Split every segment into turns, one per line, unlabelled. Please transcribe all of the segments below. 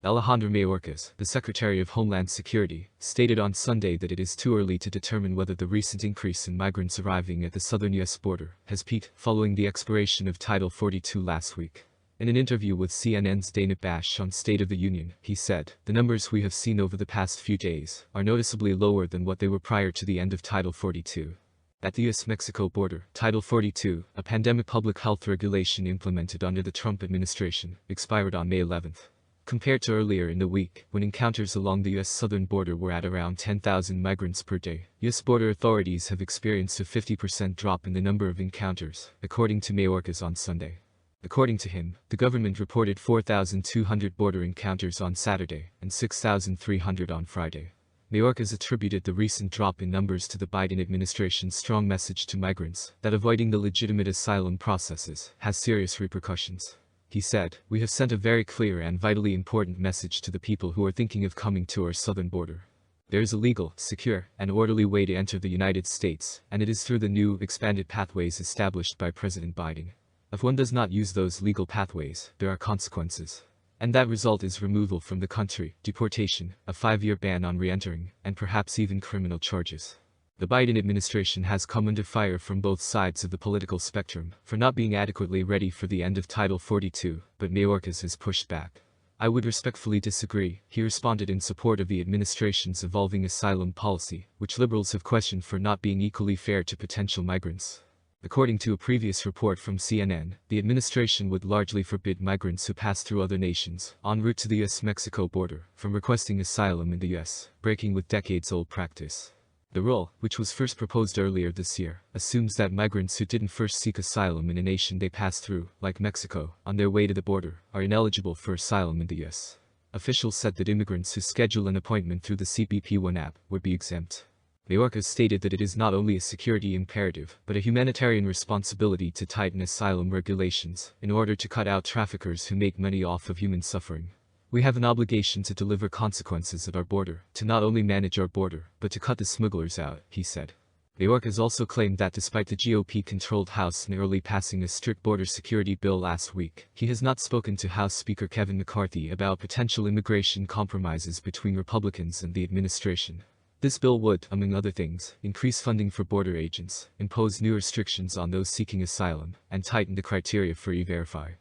Alejandro Mayorkas, the Secretary of Homeland Security, stated on Sunday that it is too early to determine whether the recent increase in migrants arriving at the southern U.S. border has peaked following the expiration of Title 42 last week. In an interview with CNN's Dana Bash on State of the Union, he said, "The numbers we have seen over the past few days are noticeably lower than what they were prior to the end of Title 42. At the U.S.-Mexico border, Title 42, a pandemic public health regulation implemented under the Trump administration, expired on May 11th. Compared to earlier in the week, when encounters along the U.S. southern border were at around 10,000 migrants per day, U.S. border authorities have experienced a 50% drop in the number of encounters, according to Mayorkas on Sunday. According to him, the government reported 4,200 border encounters on Saturday and 6,300 on Friday. Mayorkas attributed the recent drop in numbers to the Biden administration's strong message to migrants that avoiding the legitimate asylum processes has serious repercussions. He said, "We have sent a very clear and vitally important message to the people who are thinking of coming to our southern border. There is a legal, secure, and orderly way to enter the United States, and it is through the new, expanded pathways established by President Biden. If one does not use those legal pathways, there are consequences. And that result is removal from the country, deportation, a 5-year ban on re-entering, and perhaps even criminal charges." The Biden administration has come under fire from both sides of the political spectrum for not being adequately ready for the end of Title 42, but Mayorkas has pushed back. "I would respectfully disagree," he responded in support of the administration's evolving asylum policy, which liberals have questioned for not being equally fair to potential migrants. According to a previous report from CNN, the administration would largely forbid migrants who pass through other nations, en route to the U.S.-Mexico border, from requesting asylum in the U.S., breaking with decades-old practice. The rule, which was first proposed earlier this year, assumes that migrants who didn't first seek asylum in a nation they passed through, like Mexico, on their way to the border, are ineligible for asylum in the U.S. Officials said that immigrants who schedule an appointment through the CBP One app would be exempt. Mayorkas stated that it is not only a security imperative, but a humanitarian responsibility to tighten asylum regulations in order to cut out traffickers who make money off of human suffering. "We have an obligation to deliver consequences at our border, to not only manage our border, but to cut the smugglers out," he said. Mayorkas also claimed that despite the GOP-controlled House narrowly passing a strict border security bill last week, he has not spoken to House Speaker Kevin McCarthy about potential immigration compromises between Republicans and the administration. This bill would, among other things, increase funding for border agents, impose new restrictions on those seeking asylum, and tighten the criteria for E-Verify.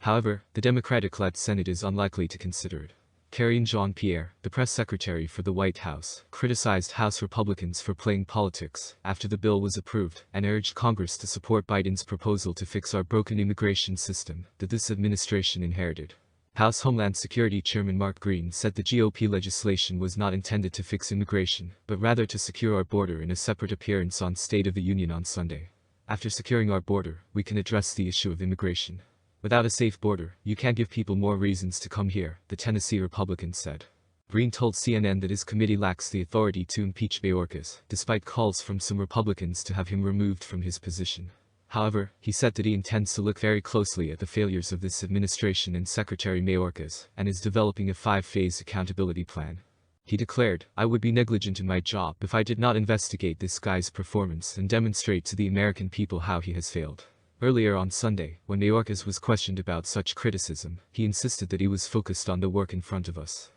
However, the Democratic-led Senate is unlikely to consider it. Karine Jean-Pierre, the press secretary for the White House, criticized House Republicans for playing politics after the bill was approved and urged Congress to support Biden's proposal to fix our broken immigration system that this administration inherited. House Homeland Security Chairman Mark Green said the GOP legislation was not intended to fix immigration, but rather to secure our border in a separate appearance on State of the Union on Sunday. "After securing our border, we can address the issue of immigration. Without a safe border, you can't give people more reasons to come here," the Tennessee Republican said. Green told CNN that his committee lacks the authority to impeach Mayorkas, despite calls from some Republicans to have him removed from his position. However, he said that he intends to look very closely at the failures of this administration and Secretary Mayorkas, and is developing a 5-phase accountability plan. He declared, "I would be negligent in my job if I did not investigate this guy's performance and demonstrate to the American people how he has failed." Earlier on Sunday, when Mayorkas was questioned about such criticism, he insisted that he was focused on the work in front of us.